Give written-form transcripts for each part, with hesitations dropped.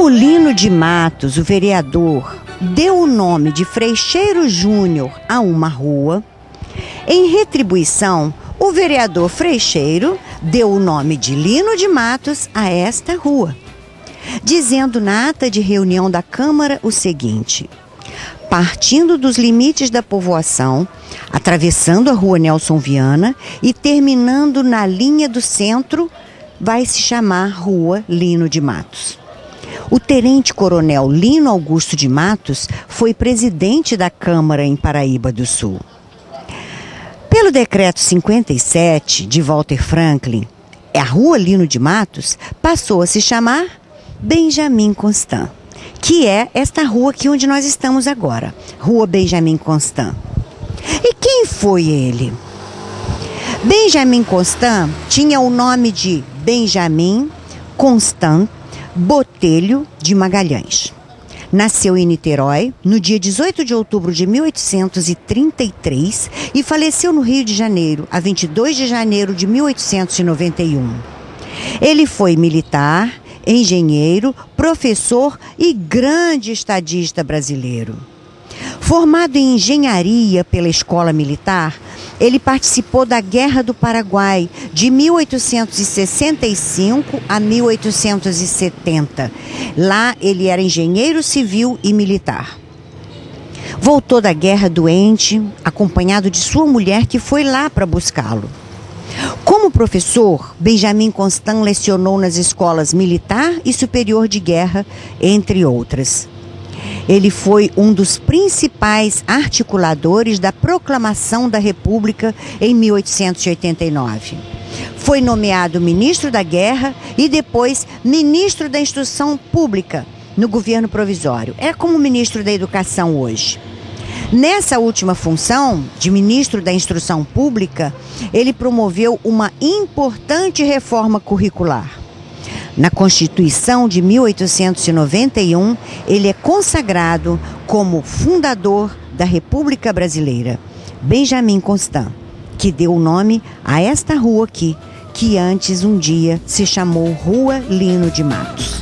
Lino de Matos, o vereador, deu o nome de Freixeiro Júnior a uma rua, em retribuição, o vereador Freixeiro deu o nome de Lino de Matos a esta rua, dizendo na ata de reunião da Câmara o seguinte: partindo dos limites da povoação, atravessando a rua Nelson Viana e terminando na linha do centro, vai se chamar Rua Lino de Matos. O tenente-coronel Lino Augusto de Matos foi presidente da Câmara em Paraíba do Sul. Pelo decreto 57 de Walter Franklin, a Rua Lino de Matos passou a se chamar Benjamin Constant, que é esta rua aqui onde nós estamos agora, Rua Benjamin Constant. E quem foi ele? Benjamin Constant tinha o nome de Benjamin Constant Botelho de Magalhães. Nasceu em Niterói no dia 18 de outubro de 1833 e faleceu no Rio de Janeiro, a 22 de janeiro de 1891. Ele foi militar, engenheiro, professor e grande estadista brasileiro. Formado em engenharia pela Escola Militar, ele participou da Guerra do Paraguai de 1865 a 1870. Lá ele era engenheiro civil e militar. Voltou da guerra doente, acompanhado de sua mulher que foi lá para buscá-lo. Como professor, Benjamin Constant lecionou nas escolas militar e superior de guerra, entre outras. Ele foi um dos principais articuladores da Proclamação da República em 1889. Foi nomeado ministro da Guerra e depois ministro da Instrução Pública no governo provisório. É como ministro da Educação hoje. Nessa última função, de ministro da Instrução Pública, ele promoveu uma importante reforma curricular. Na Constituição de 1891, ele é consagrado como fundador da República Brasileira, Benjamin Constant, que deu o nome a esta rua aqui, que antes um dia se chamou Rua Lino de Matos.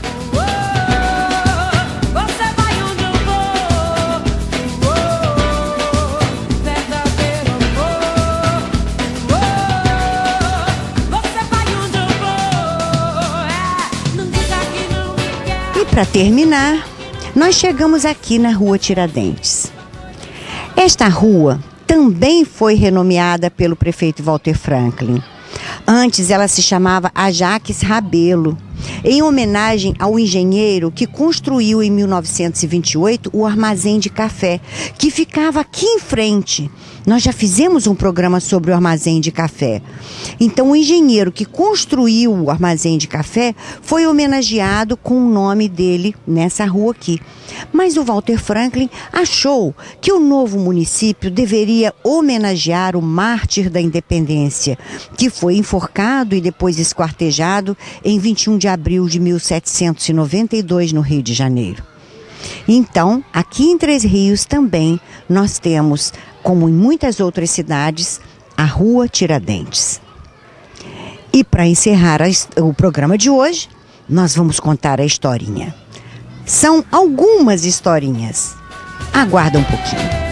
Para terminar, nós chegamos aqui na Rua Tiradentes. Esta rua também foi renomeada pelo prefeito Walter Franklin. Antes ela se chamava Ajax Rabelo, em homenagem ao engenheiro que construiu em 1928 o armazém de café, que ficava aqui em frente. Nós já fizemos um programa sobre o armazém de café. Então, o engenheiro que construiu o armazém de café foi homenageado com o nome dele nessa rua aqui. Mas o Walter Franklin achou que o novo município deveria homenagear o mártir da independência, que foi enforcado e depois esquartejado em 21 de abril de 1792 no Rio de Janeiro. Então, aqui em Três Rios também nós temos, como em muitas outras cidades, a Rua Tiradentes. E para encerrar o programa de hoje, nós vamos contar a historinha. São algumas historinhas. Aguarda um pouquinho.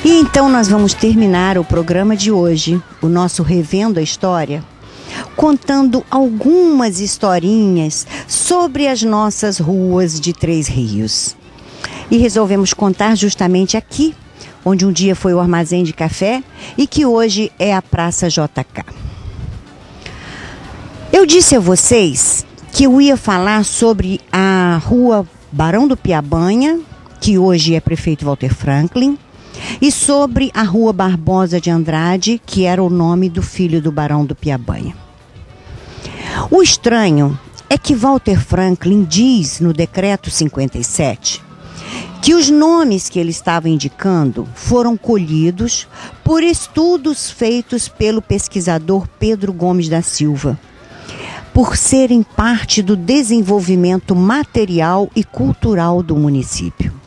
E então nós vamos terminar o programa de hoje, o nosso Revendo a História, contando algumas historinhas sobre as nossas ruas de Três Rios. E resolvemos contar justamente aqui, onde um dia foi o armazém de café e que hoje é a Praça JK. Eu disse a vocês que eu ia falar sobre a Rua Barão do Piabanha, que hoje é prefeito Walter Franklin, e sobre a Rua Barbosa de Andrade, que era o nome do filho do Barão do Piabanha. O estranho é que Walter Franklin diz no decreto 57 que os nomes que ele estava indicando foram colhidos por estudos feitos pelo pesquisador Pedro Gomes da Silva, por serem parte do desenvolvimento material e cultural do município.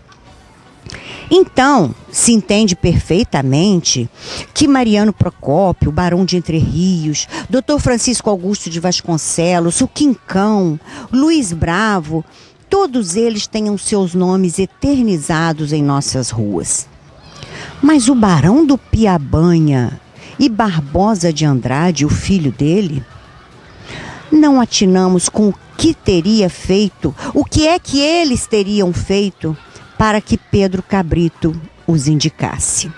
Então, se entende perfeitamente que Mariano Procópio, Barão de Entre Rios, Dr. Francisco Augusto de Vasconcelos, o Quincão, Luiz Bravo, todos eles tenham seus nomes eternizados em nossas ruas. Mas o Barão do Piabanha e Barbosa de Andrade, o filho dele, não atinamos com o que teria feito, o que é que eles teriam feito para que Pedro Cabrito os indicasse.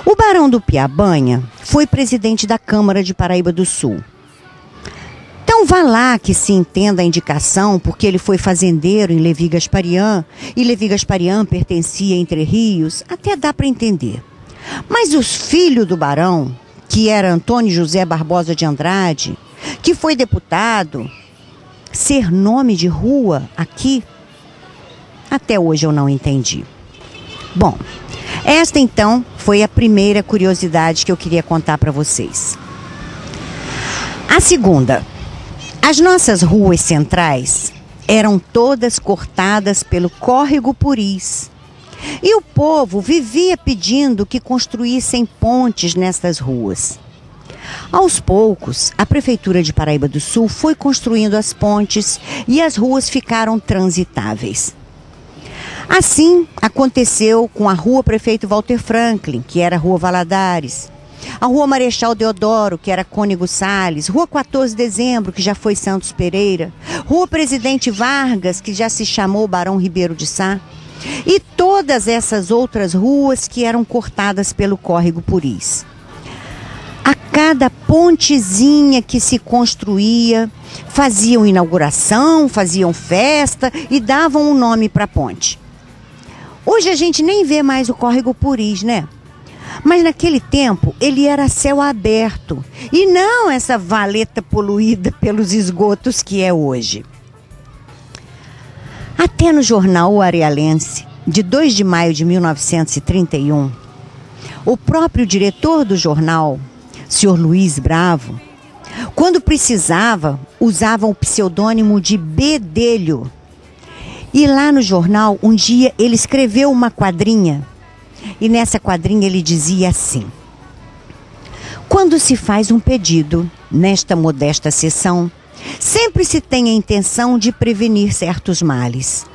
O Barão do Piabanha foi presidente da Câmara de Paraíba do Sul. Então vá lá que se entenda a indicação, porque ele foi fazendeiro em Levi Gasparian, e Levi Gasparian pertencia a Entre Rios, até dá para entender. Mas os filhos do barão, que era Antônio José Barbosa de Andrade, que foi deputado, ser nome de rua aqui, até hoje eu não entendi. Bom, esta então foi a primeira curiosidade que eu queria contar para vocês. A segunda, as nossas ruas centrais eram todas cortadas pelo córrego Puris. E o povo vivia pedindo que construíssem pontes nestas ruas. Aos poucos, a Prefeitura de Paraíba do Sul foi construindo as pontes e as ruas ficaram transitáveis. Assim, aconteceu com a Rua Prefeito Walter Franklin, que era a Rua Valadares, a Rua Marechal Deodoro, que era Cônego Salles, Rua 14 de Dezembro, que já foi Santos Pereira, Rua Presidente Vargas, que já se chamou Barão Ribeiro de Sá, e todas essas outras ruas que eram cortadas pelo córrego Puris. A cada pontezinha que se construía, faziam inauguração, faziam festa e davam um nome para a ponte. Hoje a gente nem vê mais o córrego Puris, né? Mas naquele tempo ele era céu aberto e não essa valeta poluída pelos esgotos que é hoje. Até no jornal O Arealense, de 2 de maio de 1931, o próprio diretor do jornal, Sr. Luiz Bravo, quando precisava, usava o pseudônimo de Bedelho. E lá no jornal, um dia, ele escreveu uma quadrinha. E nessa quadrinha ele dizia assim: quando se faz um pedido, nesta modesta sessão, sempre se tem a intenção de prevenir certos males.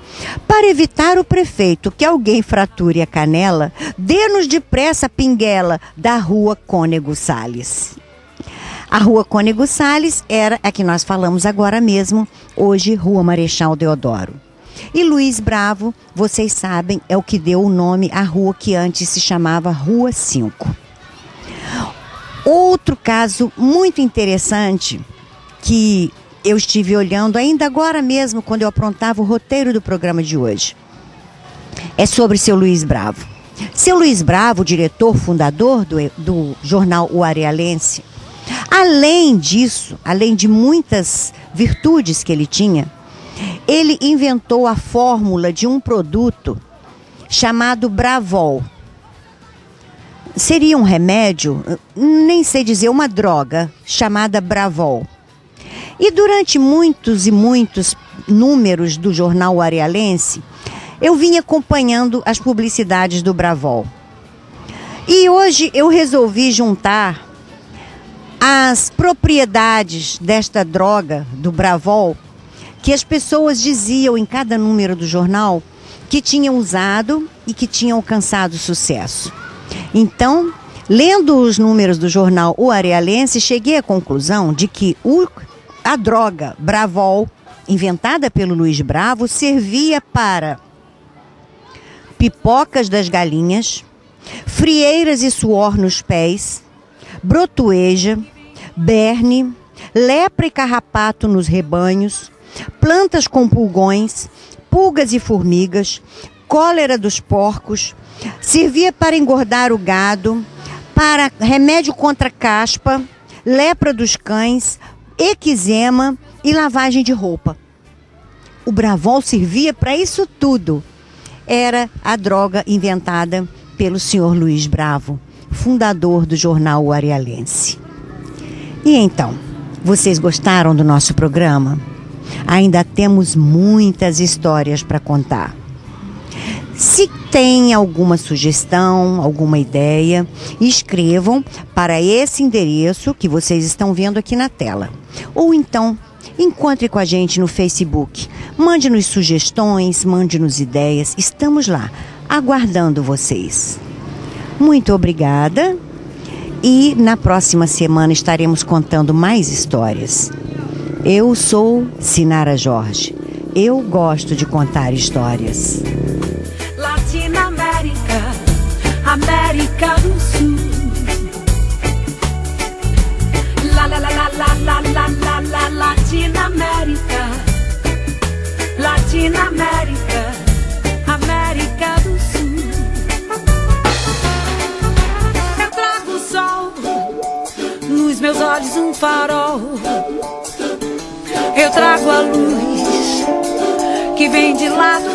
Para evitar o prefeito que alguém frature a canela, dê-nos depressa a pinguela da Rua Cônego Salles. A Rua Cônego Salles era a que nós falamos agora mesmo, hoje Rua Marechal Deodoro. E Luiz Bravo, vocês sabem, é o que deu o nome à rua que antes se chamava Rua 5. Outro caso muito interessante que eu estive olhando ainda agora mesmo quando eu aprontava o roteiro do programa de hoje, é sobre seu Luiz Bravo. Seu Luiz Bravo, diretor, fundador do jornal O Arealense, além disso, além de muitas virtudes que ele tinha, ele inventou a fórmula de um produto chamado Bravol. Seria um remédio, nem sei dizer, uma droga chamada Bravol. E durante muitos e muitos números do jornal O Arealense, eu vim acompanhando as publicidades do Bravol. E hoje eu resolvi juntar as propriedades desta droga, do Bravol, que as pessoas diziam em cada número do jornal que tinham usado e que tinham alcançado sucesso. Então, lendo os números do jornal O Arealense, cheguei à conclusão de que a droga Bravol, inventada pelo Luiz Bravo, servia para pipocas das galinhas, frieiras e suor nos pés, brotueja, berne, lepra e carrapato nos rebanhos, plantas com pulgões, pulgas e formigas, cólera dos porcos, servia para engordar o gado, para remédio contra caspa, lepra dos cães, eczema e lavagem de roupa. O Bravol servia para isso tudo. Era a droga inventada pelo senhor Luiz Bravo, fundador do jornal O Arealense. E então, vocês gostaram do nosso programa? Ainda temos muitas histórias para contar. Se tem alguma sugestão, alguma ideia, escrevam para esse endereço que vocês estão vendo aqui na tela. Ou então, encontre com a gente no Facebook. Mande-nos sugestões, mande-nos ideias. Estamos lá, aguardando vocês. Muito obrigada. E na próxima semana estaremos contando mais histórias. Eu sou Sinara Jorge. Eu gosto de contar histórias. Latinoamérica, América do Sul. La la la la la la la la la Latinoamérica, Latinoamérica, América do Sul. Eu trago o sol, nos meus olhos um farol. Eu trago a luz que vem de lá do